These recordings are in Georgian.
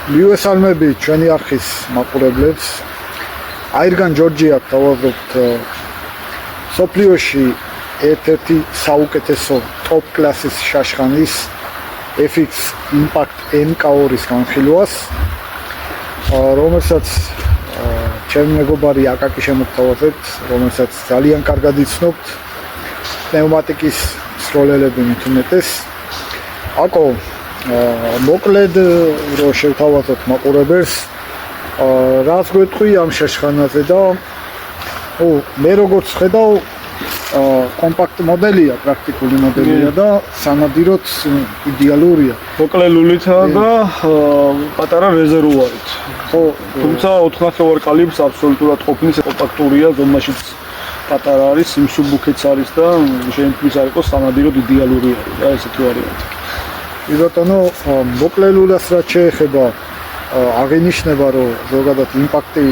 მივესალმები ჩვენი არხის მაყურებლებს. აირგან ჯორჯიათ დავაზობთ სოფლიოში ერთ-ერთი საუკეთესო ტოპ კლასის შაშხანის FX Impact MK2-ის განხილვას, რომელსაც ჩემი მეგობარი აკაკი შემოგთავაზებთ, რომელსაც ძალიან კარგად იცნობთ პნევმატიკის სროლელები მithumetes. აკო მოკლედ რო შევთავაზოთ მაყურებელს, რას გვეტყვი ამ შაშხანაზე და მე როგორც ხედავ კომპაქტ მოდელია, პრაქტიკული მოდელია და სანადიროთ იდეალურია. მოკლე ლულითა და პატარა რეზერვუარით. ხო, თუმცა 4.5 კალიბრს აბსოლუტურად ყოფნის კომპაქტურია, ზომაშიც პატარა არის, სიმსუბუქეც არის და შემთხვევით არ იყოს სანადიროთ იდეალური არის და ესეთი ვარიანტი. ბატონო, მოკლე ლულას რაც შეეხება, აღინიშნება რომ ზოგადად იმპაქტი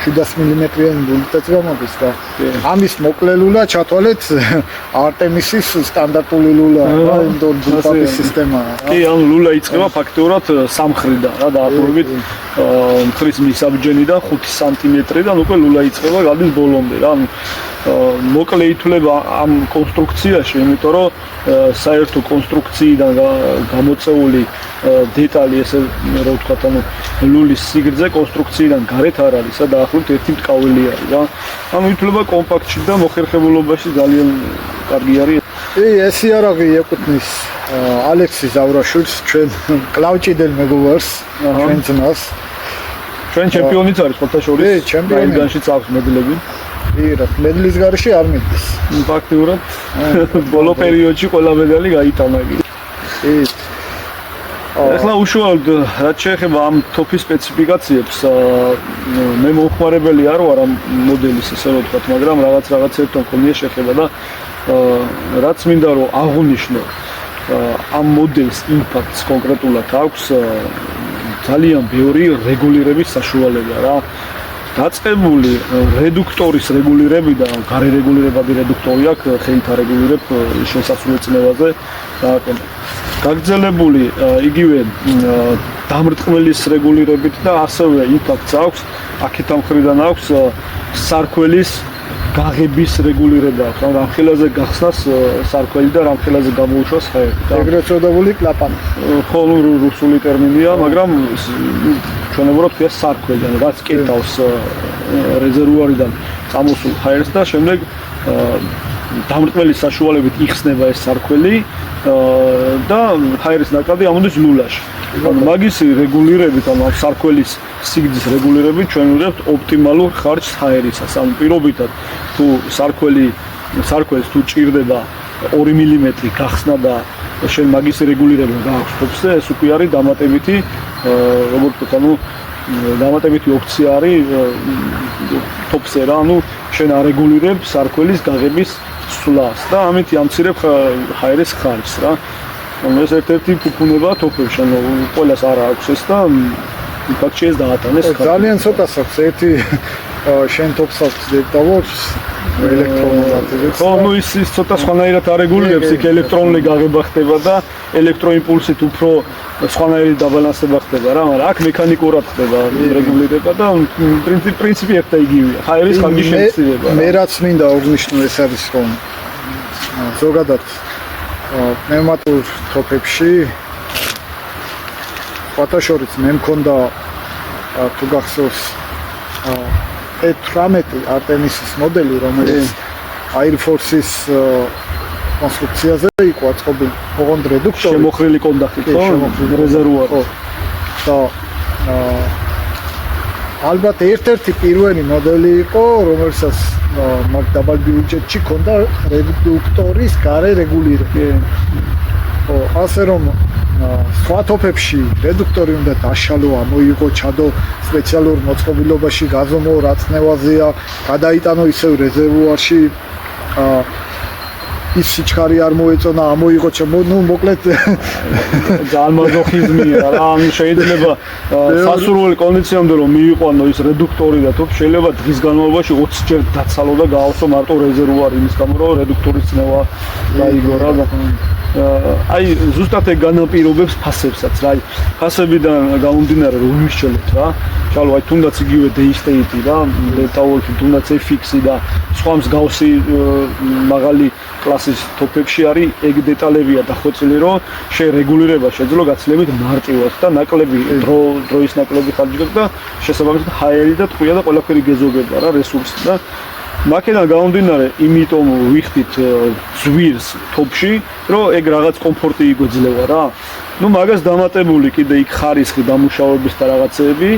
700 მმ-იანი ლულითაც გამოდის და ამის მოკლე ლულა ჩათვალეთ არტემისის სტანდარტული ლულა, ინდორ ბულპაპის სისტემაა. კი, ამ ლულა იწყება ფაქტიურად სამხრიდან რა დაახლოებით მხრის მისაბჯენიდან 5 სანტიმეტრიდან უკვე ლულა იწყება გადის ბოლომდე რა. მოკლე ითვლება ამ კონსტრუქციაში, იმიტომ რომ საერთო კონსტრუქციიდან გამოწეული დეტალი, ესე რა ვთქვათ, ანუ ლულის სიგრძე კონსტრუქციიდან გარეთ არ არის და დაახლოებით 1 მტკავილი არის რა. ანუ ითვლება კომპაქტში და მოხერხებულობაში ძალიან კარგი არის. ეს იარაღი ეკუთვნის ალექსი ზავრაშვილს, ჩვენ კლავჭიდელ მეგობარს, ჩვენ ძმას. ჩვენ ჩემპიონიც არის ხოთა შორის. ჩემპიონიდანშიც აქვს მედლები. რა, მედლის გარეშე არ მიდის. ფაქტიურად ბოლო პერიოდში ყველა მედალი გაიტანა იგი. ეხლა უშუალოდ რაც შეეხება ამ თოფის სპეციფიკაციებს, მე მომხმარებელი არ ვარ ამ მოდელის, ესე რომ ვთქვათ, მაგრამ რაღაც ერთთან მქონია შეხება და რაც მინდა რომ აღვნიშნო, ამ მოდელს იმპაქტს კონკრეტულად აქვს ძალიან ბევრი რეგულირების საშუალება რა. დაწყებული რედუქტორის რეგულირებიდან, გარე რეგულირებადი რედუქტორი აქვს, ხელით არეგულირებ შესასვლელ წნევაზე და გაგრძელებული იგივე დამრტყმელის რეგულირებით და ასევე იმპაქტს აქვს, აქეთ ამ მხრიდან აქვს სარქველის გაღების რეგულირება აქვს, ანუ რამხილაზე გახსნას სარქველი და რამხილაზე გამოუშვას ხელი. ეგრეთ წოდებული კლაპანი. ხო, რუსული ტერმინია, მაგრამ ჩვენებურად ქვია სარქველი, ანუ რაც კეთავს რეზერვუარიდან წამოსულ ჰაერს და შემდეგ დამრტყმელის საშუალებით იხსნება ეს სარქველი და ჰაერის ნაკადი ამოდის ლულაში. მაგის რეგულირებით, ანუ სარქველის სიგრძის რეგულირებით ჩვენ ვიღებთ ოპტიმალურ ხარჯს ჰაერისას. ანუ პირობითად თუ სარქველს თუ ჭირდება 2 მმ გახსნა და შენ მაგის რეგულირება გააქვს თოფზე, ეს უკვე არის დამატებითი, როგორც ვთქვათ, ანუ დამატებითი ოფცია არის თოფზე რა, ანუ შენ არეგულირებ სარქველის გაღების სვლას და ამით ამცირებ ჰაერის ხარჯს რა. ანუ ეს ერთ-ერთი ფუფუნება თოფებში, ანუ ყველას არ აქვს ეს და ფაქტში ეს დაატანეს ხარჯი. ძალიან ცოტას აქვს, ერთი შენ თოფსაც დავორს ელექტრონულად. ხო, ну ის ცოტა სხვანაირად არეგულირებს, იქ ელექტრონული გაღება ხდება და ელექტროიმპულსით უფრო სხვანაირი დაბალანსება ხდება რა, მაგრამ აქ მექანიკურად ხდება რეგულირება და პრინციპი ერთ და იგივეა. ჰაერის ხარჯის შემცირება. მე რაც მინდა აღნიშნო ეს არის, რომ ზოგადად პნევმატურ თოფებში ფოტოშორიც მე მქონდა თუ გახსოვს E18 არტემისის მოდელი, რომელიც Air Force-ის კონსტრუქციაზე იყო აწყობილი, ოღონდ რედუქტორი, შემოხრილი კონდაქტით, ხო, რეზერვუარი. და ალბათ ერთ-ერთი პირველი მოდელი იყო, რომელსაც მაგ დაბალ ბიუჯეტში ჰქონდა რედუქტორის გარე რეგულირება. ხო, ასე რომ სხვა თოფებში რედუქტორი უნდა დაშალო, ამოიღო, ჩადო სპეციალურ მოწყობილობაში, გაზომო, რაც ნევაზეა, გადაიტანო ისევ რეზერვუარში, ის სიჩქარე არ მოეწონა, ამოიღო, ну მოკლედ ძალიან მაზოხიზმია რა, ანუ შეიძლება სასურველი კონდიციამდე რომ მიიყვანო ის რედუქტორი და თოფ შეიძლება დღის განმავლობაში 20 ჯერ დაცალო და გაავსო მარტო რეზერვუარი, იმის გამო რომ რედუქტორის წნევა გაიგო რა. აი ზუსტად ეგ განაპირობებს ფასებსაც რა. აი ფასებიდან გამომდინარე რომ ვიმსჯელოთ რა. ჩალო აი თუნდაც იგივე day-state რა, delta-wolf თუნდაც FX-ი და სხვა მსგავსი მაღალი კლასის ტოპებში არის ეგ დეტალებია დახვეწილი რომ შეგრეგულირება შეძლო გაცილებით მარტივად და ნაკლები დროის ნაკლები ხარჯებს და შესაბამისად ჰაერი და ტყვია და ყველაფერი გეზოგება რა რესურსი და მაქედან გამომდინარე იმიტომ ვიხდით ზვირს ტოპში რომ ეგ რაღაც კომფორტი იგვეძლევა რა ნუ მაგას დამატებული კიდე იქ ხარისხი დამუშავების და რაღაცეები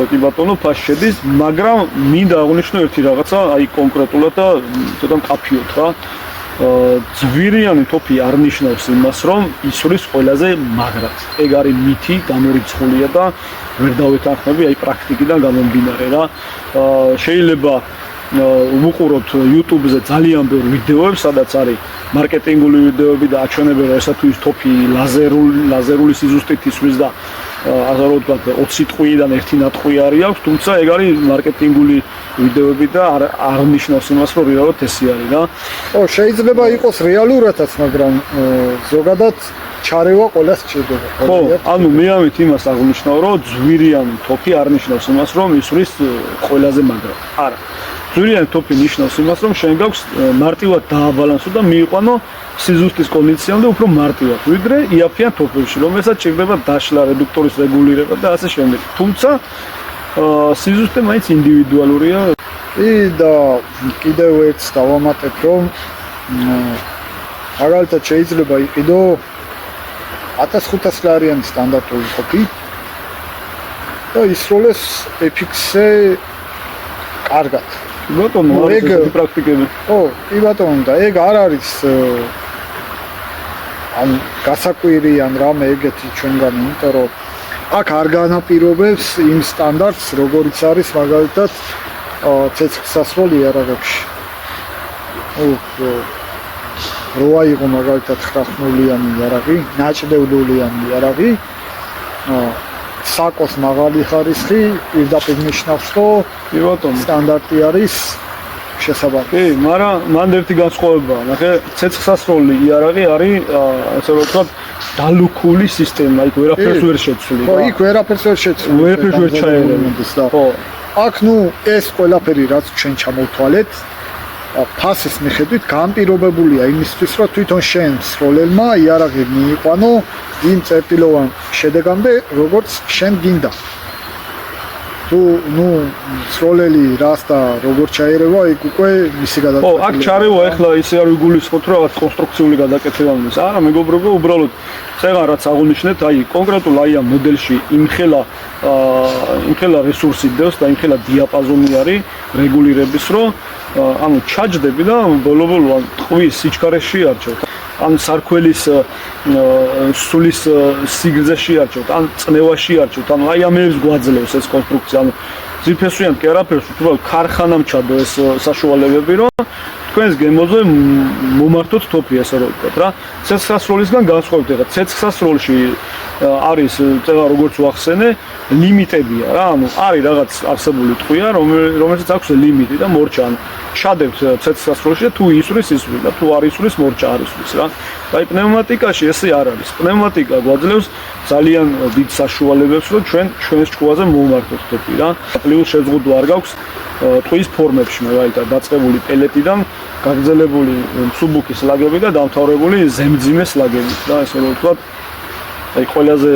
კი ბატონო ფასში შედის მაგრამ მინდა აღვნიშნო ერთი რაღაცა აი კონკრეტულად და ცოტა მკაფიოთ რა ძვირიანი ტოპი არ ნიშნავს იმას რომ ისურის ყველაზე მაგრად ეგ არის მითი გამორიცხულია და ვერ დავეთანხმები აი პრაქტიკიდან გამომდინარე რა შეიძლება ვუყუროთ YouTube-ზე ძალიან ბევრ ვიდეოებს, სადაც არის მარკეტინგული ვიდეოები და აჩვენებენ რომ ესა თუ ის ტოპი ლაზერული სიზუსტით ისვრის და ასე რომ ვთქვათ 20 ტყვიიდან ერთი ნატყვი არის, თუმცა ეგ არის მარკეტინგული ვიდეოები და არ ნიშნავს იმას რომ რეალურად ესე არის რა. შეიძლება იყოს რეალურადაც, მაგრამ ზოგადად ჩარევა ყველას სჭირდება. ხო, ანუ მე ამით იმას აღვნიშნავ რომ ძვირიანი ტოპი არ ნიშნავს იმას რომ ისვრის ყველაზე მაგრად. არა. ძვირიანი ტოპი ნიშნავს იმას, რომ შენ გაქვს მარტივად დააბალანსო და მიიყვანო სიზუსტის კონდიციამდე უფრო მარტივად, ვიდრე იაფიან ტოპებში, რომელსაც ჭირდება დაშლა, რედუქტორის რეგულირება და ასე შემდეგ. თუმცა სიზუსტე მაინც ინდივიდუალურია. და კიდევ ერთს დავამატებ, რომ მაგალითად შეიძლება იყიდო 1500 ლარიანი სტანდარტული ტოპი და ისროლეს FX-ზე კარგად. ბატონო, ეგ პრაქტიკები. ხო, კი ბატონო, და ეგ არ არის ან გასაკვირი ან რამე ეგეთი ჩვენგან, იმიტომ რომ აქ არ განაპირობებს იმ სტანდარტს, როგორიც არის მაგალითად ცეცხლსასროლ იარაღებში. როა იყო მაგალითად 9-ხმულიანი იარაღი, ნაჭდევლულიანი იარაღი. საკოს მაღალი ხარისხი პირდაპირ ნიშნავს, რომ კი ბატონო, სტანდარტი არის შესაბამისი. კი, მაგრამ მან ერთი განსხვავებაა. ნახე, ცეცხლსასროლი იარაღი არის, ასე რომ ვთქვათ, დალუქული სისტემა, იქ ვერაფერს ვერ შეცვლი. ხო, იქ ვერაფერს ვერ შეცვლი. ვერაფერს ვერ ჩაერევი. ხო. აქ ნუ ეს ყველაფერი რაც ჩვენ ჩამოვთვალეთ, ფასის მიხედვით განპირობებულია იმისთვის, რომ თვითონ შენ სროლელმა იარაღი მიიყვანო იმ წერტილოვან შედეგამდე, როგორც შენ გინდა. თუ ნუ სროლელი რას და როგორ ჩაერევა, იქ უკვე მისი გადაწყვეტილია. ხო, აქ ჩარევა ახლა ისე არ ვიგულისხმოთ, რომ რაღაც კონსტრუქციული გადაკეთება მინდა. არა, მეგობრებო, უბრალოდ წეღან რაც აღნიშნეთ, აი კონკრეტულ აი ამ მოდელში იმხელა რესურსი დევს და იმხელა დიაპაზონი არის რეგულირების, რომ ანუ ჩაჯდები და ბოლო-ბოლო ტყვის სიჩქარეში არჩევთ. ან სარქველის სულის სიგრძეში არჩევთ, ან წნევაში არჩევთ. ანუ აი ამებს გვაძლევს ეს კონსტრუქცია. ანუ ძირფესვიანად კი არაფერს, უბრალოდ ქარხანამ ჩადო ეს საშუალებები, რომ თქვენს გემოზე მომართოთ ტოპი, ასე რომ ვთქვათ რა. ცეცხლსასროლისგან განსხვავებით, ახლა ცეცხლსასროლში არის წეღა როგორც ვახსენე, ლიმიტებია რა. ანუ არის რაღაც არსებული ტყვია, რომელსაც აქვს ლიმიტი და მორჩა. ანუ ჩადებთ ცეცხლსასროლში და თუ ისვრის და თუ არ ისვრის მორჩა არ ისვრის რა. აი პნევმატიკაში ესე არ არის. პნევმატიკა გვაძლევს ძალიან დიდ საშუალებებს, რომ ჩვენს ჭკუაზე მომართოთ ტოპი რა. პლუს შეზღუდვა არ გაქვს ტყვის ფორმებში, მაგალითად დაწყებული პელეტიდან გაგრძელებული მსუბუქის ლაგები და დამთავრებული ზემძიმე ლაგებით და ესე რომ ვთქვათ, აი ყველაზე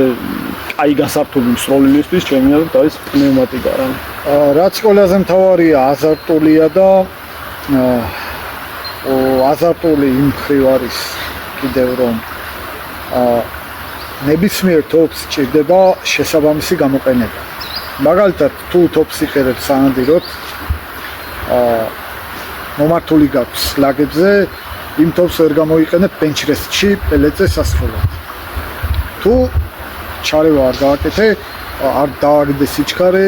აი გასართობი მსროლელისთვის ჩემი აზრით არის პნევმატიკა რა. რაც ყველაზე მთავარია, აზარტულია და აზარტული იმ მხრივ არის კიდევ რომ ნებისმიერ ტოპს სჭირდება შესაბამისი გამოყენება. მაგალითად, თუ ტოპს იყერებ სანადიროდ, მომართული გაქვს ლაგებზე, იმ ტოპს ვერ გამოიყენებ პენჩრესტში პელეტზე სასროლად. თუ ჩარევა არ გააკეთე, არ დააგდე სიჩქარე,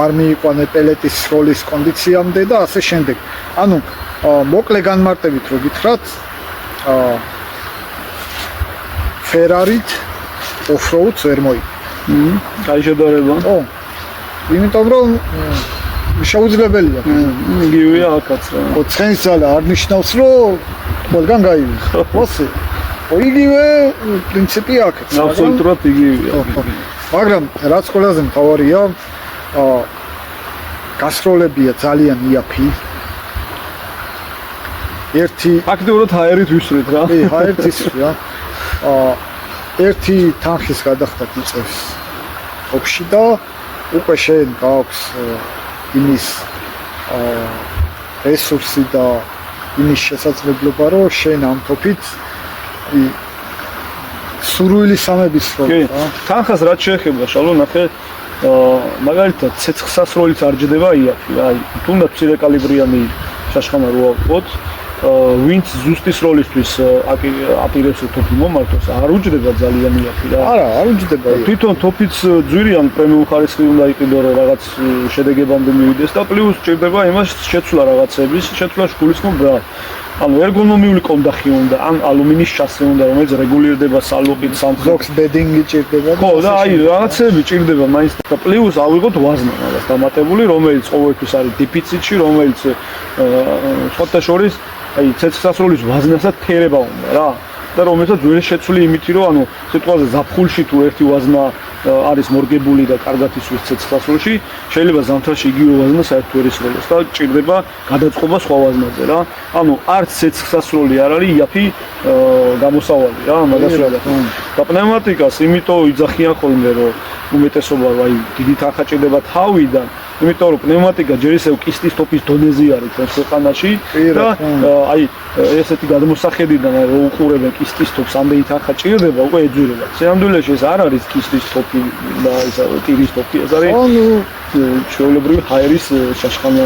არ მიიყვანე პელეტის სროლის კონდიციამდე და ასე შემდეგ. ანუ მოკლე განმარტებით რო გითხრათ, ფერარით ოფროუდს ვერ მოიგებ. კაი შედარება. ო, იმიტომ რომ შეუძლებელია. იგივეა აქაც რა. ხო, ცხენს ძალა არ ნიშნავს რომ ყველგან გაივიდა. ხოსე. იგივე პრინციპი აქაც. აბსოლუტურად იგივეა. მაგრამ რაც ყველაზე მთავარია, გასროლებია ძალიან იაფი. ერთი ფაქტობრივად ჰაერით ვისვრით რა. კი, ჰაერით ისვრია. ერთი თანხის გადახდათ იწევს ოფში და უკვე შენ გაქვს იმის რესურსი და იმის შესაძლებლობა, რომ შენ ამ თოფით სურვილი სამების რო თანხას რაც შეეხება შალო ნახე მაგალითად ცეცხლსასროლიც არ ჯდება იაფი რა თუნდაც მცირე კალიბრიანი შაშხანა რო ავყოთ ვინც ზუსტის როლისთვის აპირებს თოფი მომართოს არ უჯდება ძალიან იაფი რა არა არ უჯდება თვითონ თოფიც ძვირიან პრემიუმ ხარისხი უნდა იყიდო რომ რაღაც შედეგებამდე მივიდეს და პლუს ჭირდება იმას შეცვლა რაღაცების შეცვლაში გულისხმობ რა ანუ ერგონომიული კონდახი უნდა ან ალუმინის შასი უნდა რომელიც რეგულირდება სალუყით ზოგს ბედინგი ჭირდება ხო და აი რაღაცები ჭირდება მაინც და პლუს ავიღოთ ვაზნა რაღაც დამატებული რომელიც ყოველთვის არის დეფიციტში რომელიც სხვათა შორის აი ცეცხლსასროლის ვაზნასაც თერება უნდა რა და რომელსაც ვერ შეცვლი იმითი რომ ანუ სიტყვაზე ზაფხულში თუ ერთი ვაზნა არის მორგებული და კარგად ისვრის ცეცხლსასროლში შეიძლება ზამთარში იგივე ვაზნა საერთოდ ვერ ისროლოს და ჭირდება გადაწყობა სხვა ვაზნაზე რა ანუ არც ცეცხლსასროლი არ არის იაფი გამოსავალი რა მაგას რა და პნევმატიკას იმიტომ იძახიან ხოლმე რომ უმეტესობა აი დიდი თანხა ჭირდება თავიდან იმიტომ რომ პნევმატიკა ჯერ ისევ კისტის თოფის დონეზე არის ჩვენ ქვეყანაში და აი ესეთი გადმოსახედიდან რომ უყურებენ კისტის თოფს ამდენი თანხა ჭირდება უკვე ეძვირება. სამდვილეში ეს არ არის კისტის თოფი და ისა ტირის თოფი ეს არის ჩვეულებრივი ჰაერის შაშხანა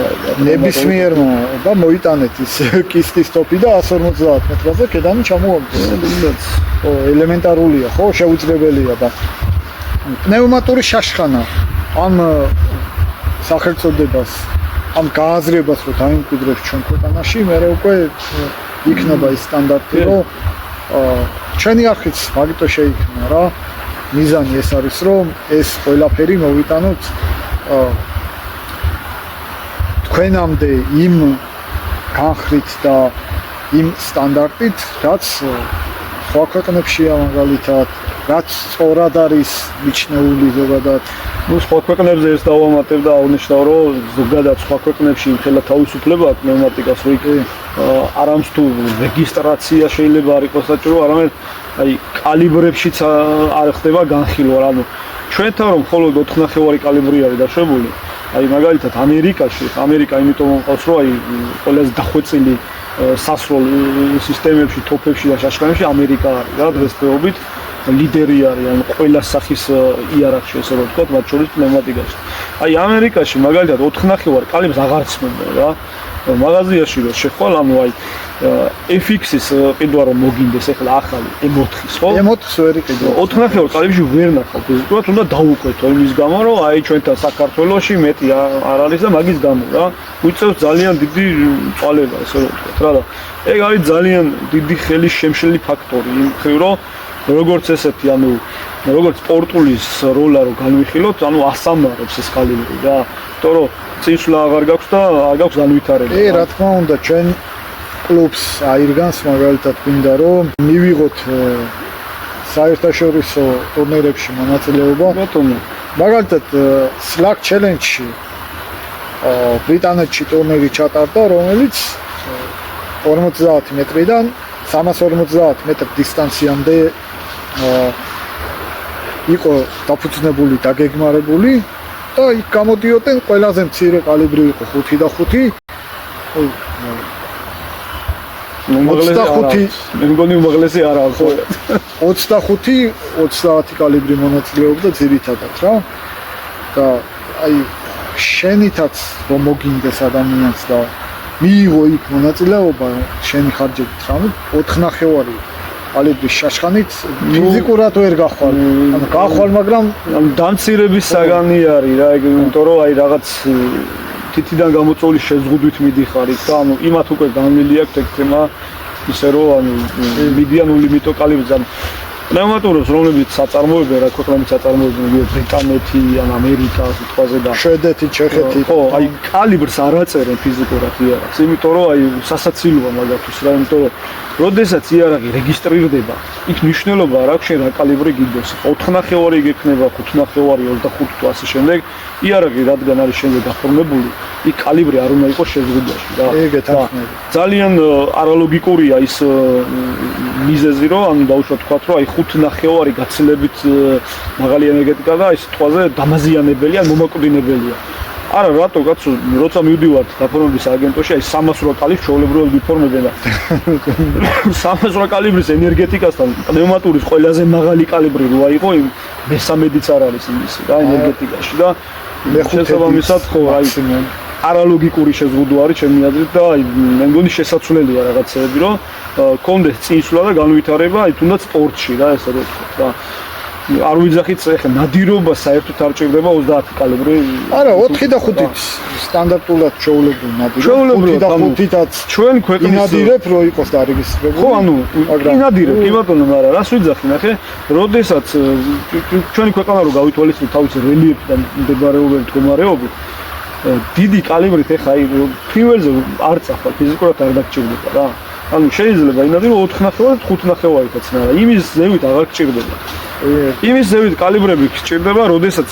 ნებისმიერმა და მოიტანეთ ის კისტის თოფი და 150 მეტრაზე კედანი ჩამოაგდეს. ო ელემენტარულია ხო შეუძლებელია და პნევმატური შაშხანა ამ სახელწოდებას ამ გააზრებას რო დაიმკვიდრებს ჩვენ ქვეყანაში, მე უკვე იქნება ის სტანდარტი, რომ ჩვენი არხიც მაგიტო შეიქმნა რა. მიზანი ეს არის, რომ ეს ყველაფერი მოვიტანოთ თქვენამდე იმ განხრით და იმ სტანდარტით, რაც სხვა ქვეყნებშია მაგალითად, რაც სწორად არის მიჩნეული ზოგადად. ну სხვა ქვეყნებზე ეს დავამატებ და აღნიშნავ რომ ზოგადად სხვა ქვეყნებში მთლად თავისუფლება აქვს პნევმატიკას რო იქ არამც თუ რეგისტრაცია შეიძლება არ იყოს საჭირო არამედ აი კალიბრებშიც არ ხდება განხილვა ანუ ჩვენთან რომ მხოლოდ 4 ნახევარი კალიბრი არის დაშვებული აი მაგალითად ამერიკა იმიტომ მომყავს რომ აი ყველაზე დახვეწილი სასროლ სისტემებში თოფებში და შაშხანებში ამერიკა არის რა დღესდღეობით ლიდერი არის ან ყველა სახის იარაღში ესე რომ ვთქვათ მათ შორის პნევმატიკაში. აი ამერიკაში მაგალითად 4 ნახევარი კალიბრს აღარ ცნობენ რა. მაღაზიაში რო შეხვალ ანუ აი FX-ის ყიდვა რომ მოგინდეს ახლა ახალი M4-ის ხო? M4-ს ვერ იყიდო. 4 ნახევარი კალიბრში ვერ ნახავ. ფიზიკურად უნდა დაუკვეთო იმის გამო რომ აი ჩვენთან საქართველოში მეტი არ არის და მაგის გამო რა. უწევს ძალიან დიდი წვალება ესე რომ ვთქვათ რა და ეგ არის ძალიან დიდი ხელის შემშლელი ფაქტორი იმ ხრივ რომ როგორც ესეთი ანუ როგორც სპორტულის როლა რო განვიხილოთ ანუ ასამარებს ეს კალიბრი რა იმიტომ რომ წინსვლა აღარ გაქვს და არ გაქვს განვითარება რა თქმა უნდა ჩვენ კლუბს აირგანს მაგალითად გვინდა რომ მივიღოთ საერთაშორისო ტურნირებში მონაწილეობა ბატონო მაგალითად Slack Challenge-ში ბრიტანეთში ტურნირი ჩატარდა რომელიც 50 მეტრიდან 350 მეტრ დისტანციამდე იყო დაფუძნებული და გეგმარებული და იქ გამოდიოდნენ ყველაზე მცირე კალიბრი იყო 5 და 5 მე მგონი უმაღლესი არა ხო 25-30 კალიბრი მონაწილეობდა ძირითადად რა და აი შენითაც რომ მოგინდეს ადამიანს და მიიღო იქ მონაწილეობა შენი ხარჯებით რამე 4 ნახევარი კალიბრის შაშხანით ფიზიკურად ვერ გახვალ ანუ გახვალ მაგრამ დამცირების საგანი არის რა იმიტომ რომ აი რაღაც თითიდან გამოწვეული შეზღუდვით მიდიხარ იქ და ანუ იმათ უკვე განვლილი აქვს ეგ თემა ისე რომ ანუ მიდიან ულიმიტო კალიბრის პნევმატურებს, რომლებიც საწარმოებენ, რა ქვეყნებით საწარმოებენ, ბრიტანეთი, ან ამერიკა, სიტყვაზე და შვედეთი, ჩეხეთი. ხო, აი კალიბრს არ აწერენ ფიზიკურად იარაღს, იმიტომ რომ აი სასაცილოა მაგათთვის რა, იმიტომ რომ როდესაც იარაღი რეგისტრირდება, იქ მნიშვნელობა არ აქვს შენ რა კალიბრი გინდოს. 4.5 გექნება, 5.5, 25 თუ ასე შემდეგ. იარაღი რადგან არის შენზე გაფორმებული, იქ კალიბრი არ უნდა იყოს შეზღუდვაში რა. ძალიან არალოგიკურია ის მიზეზი, რომ ანუ დაუშვათ თქვათ, რომ აი 5.5 გაცილებით მაღალი ენერგეტიკა და აი სიტყვაზე დამაზიანებელია, მომაკვდინებელია. არა, რატო კაცო, როცა მივდივართ გაფორმების აგენტოში, აი 308 კალიბრის ჩვეულებრივად ვიფორმებენ და 308 კალიბრის ენერგეტიკასთან პნევმატურის ყველაზე მაღალი კალიბრი რო აიყო, იმ მესამედიც არ არის იმის რა ენერგეტიკაში და შესაბამისად ხო, აი არალოგიკური შეზღუდვა არის ჩემი აზრით და აი მე მგონი შესაძლებელია რაღაცეები, რომ კონდეს წინსვლა და განვითარება აი თუნდაც სპორტში რა ესე რომ ვთქვა და არ ვიძახით ეხლა ნადირობა საერთოდ არ ჭირდება 30 კალიბრი. არა, 4 და 5-ით სტანდარტულად ჩვეულებრივ ნადირობ. 5 და 5-ით ჩვენ ქვეყნის ნადირებ რო იყოს დარეგისტრირებული. ხო, ანუ ინადირებ, კი ბატონო, მაგრამ რას ვიძახი ნახე, როდესაც ჩვენი ქვეყანა რო გავითვალისწინოთ თავის რელიეფთან მდებარეობები მდგომარეობით დიდი კალიბრით ეხლა აი ფრიველზე არ წახვალ ფიზიკურად არ დაგჭირდება რა. ანუ შეიძლება ინადირო 4.5 და 5.5-იც, მაგრამ იმის ზევით აღარ გჭირდება. იმის ზევით კალიბრები გჭირდება, როდესაც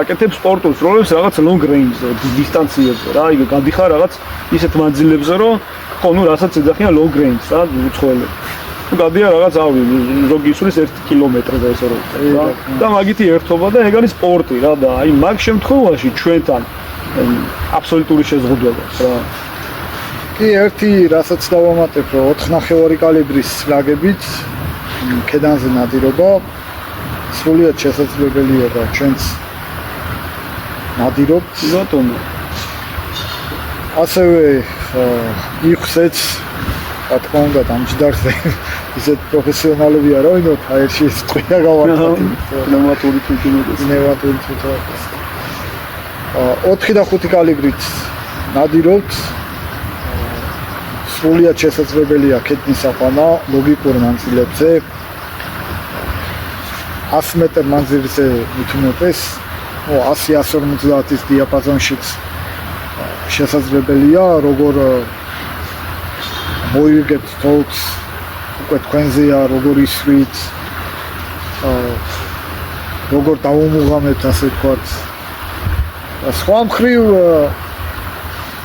აკეთებს სპორტულ როლებს რაღაც long range-ზე, დისტანციებზე რა, იგი გადიხარ რაღაც ისეთ მანძილებზე, რომ ხო, ნუ რასაც ეძახიან long range რა, უცხოელები. თუ გადია რაღაც ავი, ზოგი ისuris 1 კილომეტრზე ესე რომ რა. და მაგითი ერთობა და ეგ არის სპორტი რა და აი მაგ შემთხვევაში ჩვენთან აბსოლუტური შეზღუდვა რა. კი, ერთი რასაც დავამატებ, რომ 4.5 კალიბრის ფლაგებით ქედანზე ნადირობა სრულიად შესაძლებელია და ჩვენც ნადირობთ. ბატონო. ასევე იხსეც რა თქმა უნდა დამჯდარზე ისეთ პროფესიონალები არა, ვინოთ აერში სწია გავაკეთეთ. პნევმატური თვითონაც. პნევმატური თვითონაც. 4 და 5 კალიბრით ნადირობთ. სრულიად შესაძლებელია ქედნის აყვანა ლოგიკურ მანძილებზე 100 მეტր მანძილზე მithumetes 100-150-ის დიაპაზონშიც შესაძლებელია როგორ მოიგებთ თოლს უკვე თქვენზეა როგორ ისვით როგორ დაუმუღამეთ ასე ვთქვათ სხვა მხრივ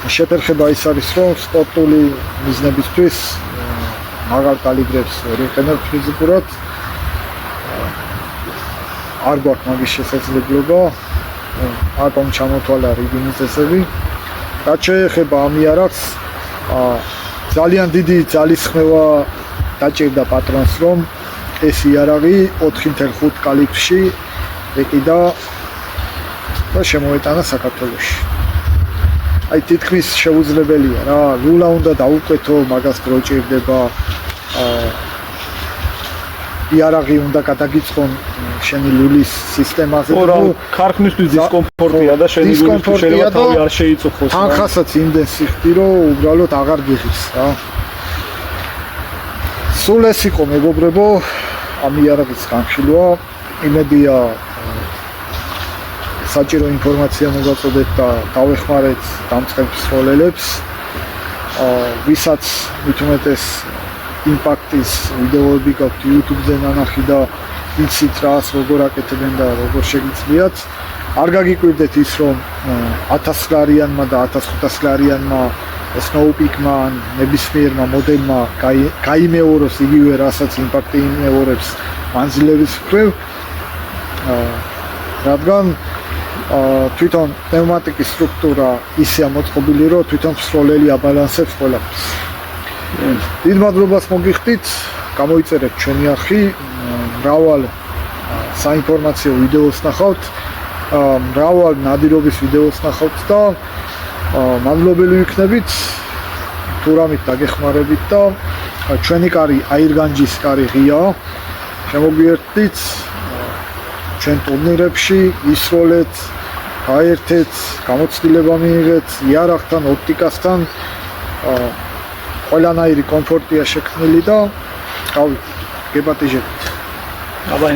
შეთერხება ის არის რომ სპორტული მიზნებისთვის მაგალ კალიბრებს ვიყენებთ ფიზიკურად არ გვაქვს მაგის შესაძლებლობა არ გამჩამოთვალა რიგი მიზეზები რაც შეეხება ამ იარაღს ძალიან დიდი ძალისხმევა დაჭირდა პატრონს რომ ეს იარაღი 4.5 კალიბრში ეკიდა და შემოეტანა საქართველოში აი თითქმის შეუძლებელია რა ლულა უნდა დაუკვეთო მაგას დრო ჭირდება იარაღი უნდა გადაგიწყონ შენი ლულის სისტემაზე ხო რა ქარხნისთვის დისკომფორტია და შენი ლულის შეიძლება თავი არ შეიწუხოს თანხასაც იმდენ სიხდი რომ უბრალოდ აღარ გიხის რა სულ ეს იყო მეგობრებო ამ იარაღის განხილვა იმედია საჭირო ინფორმაცია მოგაწოდეთ და დავეხმარეთ დამწყებ სროლელებს ვისაც მithumetes იმპაქტის ვიდეოები გაქვთ YouTube-ზე ნანახი და იცით რას როგორ აკეთებენ და როგორ შეგიძლიათ არ გაგიკვირდეთ ის რომ 1000 ლარიანმა და 1500 ლარიანმა Snowpeak-მა ნებისმიერმა მოდელმა გაიმეოროს იგივე რასაც იმპაქტი იმეორებს მანძილების მხრივ რადგან თვითონ პნევმატიკის სტრუქტურა ისეა მოწყობილი რომ თვითონ სროლელი აბალანსებს ყველაფერს. დიდ მადლობას მოგიხდით, გამოიწერეთ ჩვენი არხი, მრავალ საინფორმაციო ვიდეოს ნახავთ, მრავალ ნადირობის ვიდეოს ნახავთ და მადლობელი ვიქნებით თუ რამით დაგეხმარებით და ჩვენი კარი აირგანჯის კარი ღია შემოგვიერთდით ჩვენ ტურნირებში ისროლეთ გაერთეთ, გამოცდილება მიიღეთ, იარაღთან, ოპტიკასთან ყველანაირი კომფორტია შექმნილი და გავით, გეპატიჟებით. აბა